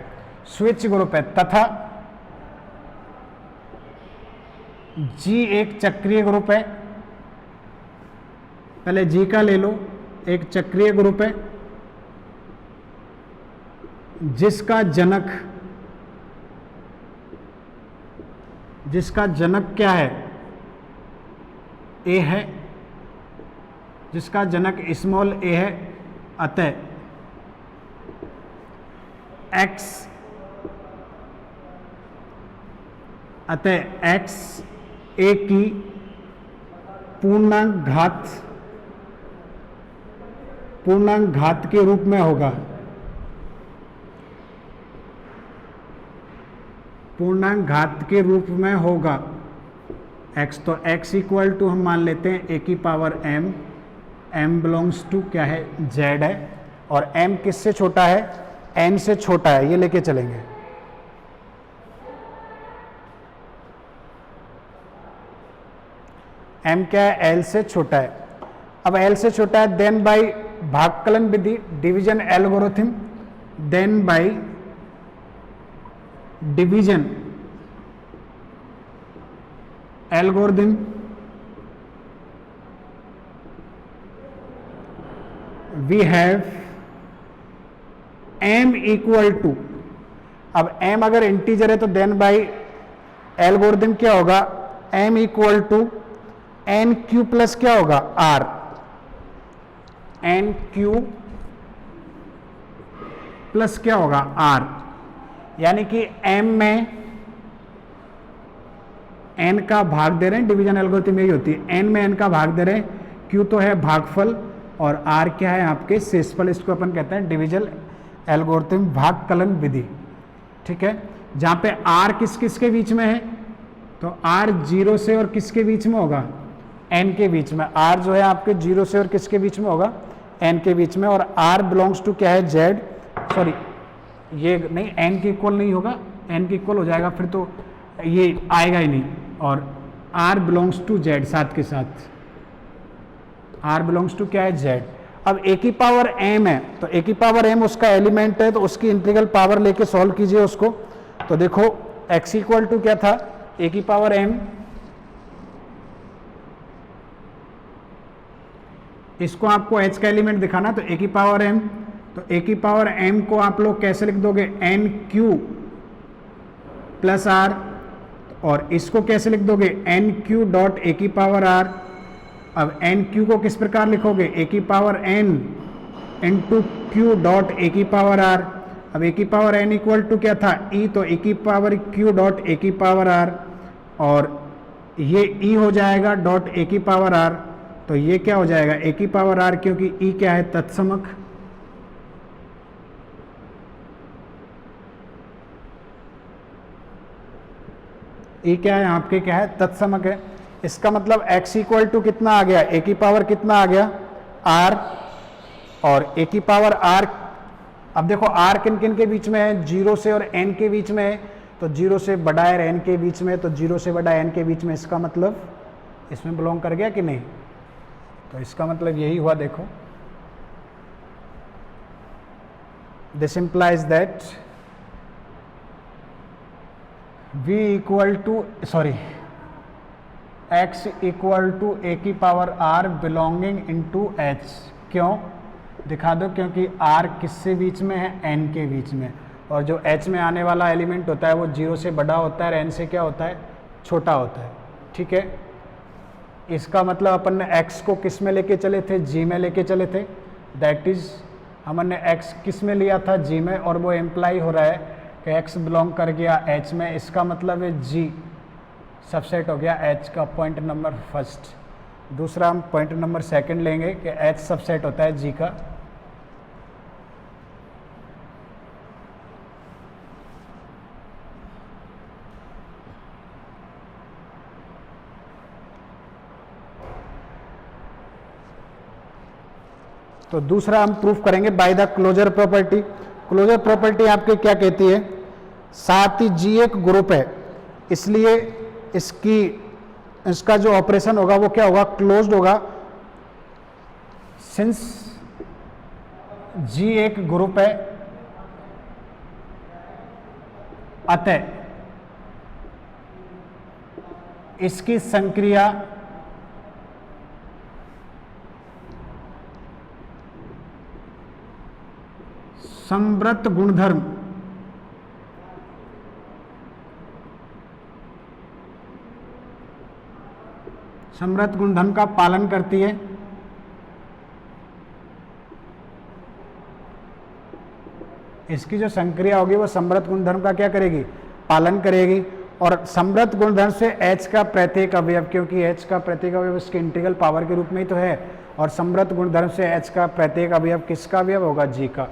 स्विच ग्रुप है, तथा जी एक चक्रीय ग्रुप है, पहले जी का ले लो, एक चक्रीय ग्रुप है जिसका जनक क्या है, ए है, जिसका जनक स्मॉल ए है, अतः x ए की पूर्णांक घात के रूप में होगा। पूर्णांक घात के रूप में होगा x, तो x इक्वल टू हम मान लेते हैं a की power m, m belongs to क्या है, z है, और m किससे छोटा है, n से छोटा है, ये लेके चलेंगे। m क्या है, l से छोटा है। अब l से छोटा है, देन बाई भागकलन विधि, division algorithm, then by division algorithm, we have m equal to, अब m अगर इंटीजर है तो देन बाई एल्गोरिथम क्या होगा, m equal to n q plus क्या होगा, r, एन क्यू प्लस क्या होगा, r, यानी कि m में n का भाग दे रहे हैं, डिवीजन एल्गोरिथम यही होती है, n में n का भाग दे रहे हैं, q तो है भागफल और r क्या है आपके शेषफल, इसको अपन कहते हैं डिवीजन एल्गोरिथम भागकलन विधि। ठीक है, जहां पे r किस किस के बीच में है, तो r 0 से और किसके बीच में होगा, n के बीच में, r जो है आपके 0 से और किसके बीच में होगा, n के बीच में, और r बिलोंग्स टू क्या है, z, सॉरी ये नहीं, n के इक्वल नहीं होगा, n के इक्वल हो जाएगा फिर तो ये आएगा ही नहीं, और r बिलोंग्स टू z, साथ के साथ r बिलोंग्स टू क्या है, z। अब a की पावर m है, तो a की पावर m उसका एलिमेंट है, तो उसकी इंटीग्रल पावर लेके सॉल्व कीजिए उसको। तो देखो x इक्वल टू क्या था, a की पावर m, इसको आपको h का एलिमेंट दिखाना, तो a की पावर m, तो a की पावर m को आप लोग कैसे लिख दोगे, एन क्यू प्लस आर, और इसको कैसे लिख दोगे, एन क्यू डॉट ए की पावर आर। अब एन क्यू को किस प्रकार लिखोगे, ए की power n into q dot a की पावर आर। अब ए की पावर एन इक्वल टू क्या था, ई, तो ए की पावर क्यू डॉट ए की पावर आर, और ये ई हो जाएगा डॉट ए की पावर आर, तो ये क्या हो जाएगा, ए की पावर आर, क्योंकि ई क्या है, तत्समक। ई क्या है आपके, क्या है, तत्समक है। इसका मतलब x इक्वल टू कितना आ गया, a की पावर कितना आ गया, r, और a की पावर r, अब देखो r किन किन के बीच में है, 0 से और n के बीच में है, तो 0 से बड़ा है n के बीच में, तो 0 से बड़ा n के बीच में, इसका मतलब इसमें बिलोंग कर गया कि नहीं, तो इसका मतलब यही हुआ। देखो this implies that v equal to, sorry x equal to a की power r belonging into h। क्यों दिखा दो, क्योंकि r किससे बीच में है, n के बीच में, और जो h में आने वाला एलिमेंट होता है वो 0 से बड़ा होता है, n से क्या होता है, छोटा होता है। ठीक है, इसका मतलब अपन ने x को किस में लेके चले थे, g में लेके चले थे, दैट इज हमने x किस में लिया था, g में, और वो एम्प्लाई हो रहा है कि x बिलोंग कर गया h में, इसका मतलब है g सबसेट हो गया h का, पॉइंट नंबर फर्स्ट। दूसरा हम पॉइंट नंबर सेकंड लेंगे कि h सबसेट होता है g का। तो दूसरा हम प्रूफ करेंगे by the closure property. Closure property आपके क्या कहती है, साथ ही g एक ग्रुप है, इसलिए इसका जो ऑपरेशन होगा वो क्या होगा, क्लोज्ड होगा। सिंस g एक ग्रुप है, अतः इसकी संक्रिया समव्रत गुणधर्म, समव्रत गुणधर्म का पालन करती है। इसकी जो संक्रिया होगी वो समव्रत गुणधर्म का क्या करेगी, पालन करेगी। और समव्रत गुणधर्म से H का प्रत्येक अवयव, क्योंकि H का प्रत्येक अवयव उसके इंटीग्रल पावर के रूप में ही तो है, और समव्रत गुणधर्म से H का प्रत्येक अवयव किसका अवयव होगा, G का।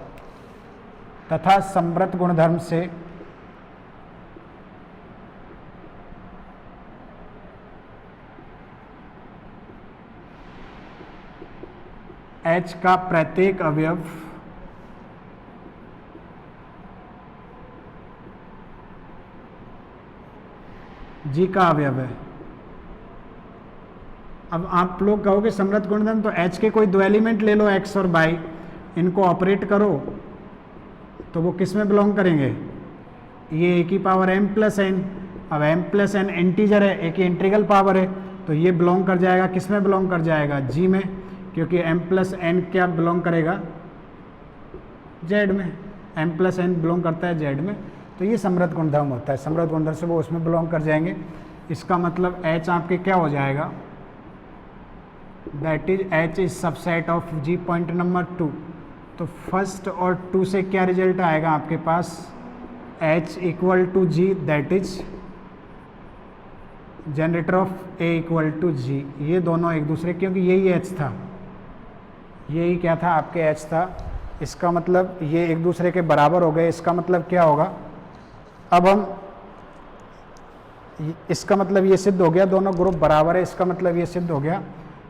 तथा समव्रत गुणधर्म से H का प्रत्येक अवयव G का अवयव है। अब आप लोग कहोगे समव्रत गुणधर्म तो H के कोई दो एलिमेंट ले लो, x और y, इनको ऑपरेट करो तो वो किस में बिलोंग करेंगे, ये a की पावर m प्लस एन। अब m प्लस एन इंटीजर है, a की इंटीग्रल पावर है, तो ये बिलोंग कर जाएगा, किस में बिलोंग कर जाएगा, G में, क्योंकि m प्लस एन क्या बिलोंग करेगा, z में। m प्लस एन बिलोंग करता है z में, तो ये समव्रत गुणधर्म होता है। समव्रत गुणधर्म से वो उसमें बिलोंग कर जाएंगे। इसका मतलब H आपके क्या हो जाएगा, that is H is subset of G। Point number 2, तो फर्स्ट और 2 से क्या रिजल्ट आएगा आपके पास, H equal to G, that is generator of A equal to G। ये दोनों एक दूसरे, क्योंकि यही H था, यही क्या था आपके H था। इसका मतलब ये एक दूसरे के बराबर हो गए। इसका मतलब क्या होगा, अब हम, इसका मतलब ये सिद्ध हो गया दोनों ग्रुप बराबर है। इसका मतलब ये सिद्ध हो गया,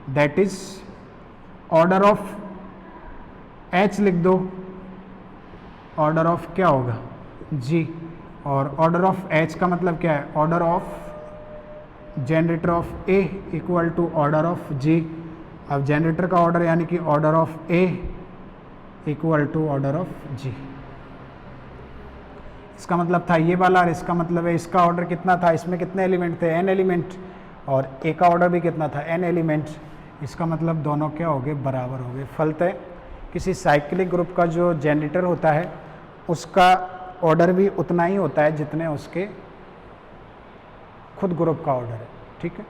that is order of H लिख दो, ऑर्डर ऑफ क्या होगा, G, और ऑर्डर ऑफ H का मतलब क्या है, order of generator of A equal to order of G। अब जनरेटर का ऑर्डर यानी कि order of A equal to order of G। इसका मतलब था ये वाला, और इसका मतलब है इसका ऑर्डर कितना था, इसमें कितने एलिमेंट थे, n एलिमेंट, और A का ऑर्डर भी कितना था, n एलिमेंट। इसका मतलब दोनों क्या हो गए, बराबर हो गए। फलतः किसी साइक्लिक ग्रुप का जो जनरेटर होता है उसका ऑर्डर भी उतना ही होता है जितने उसके खुद ग्रुप का ऑर्डर है। ठीक है।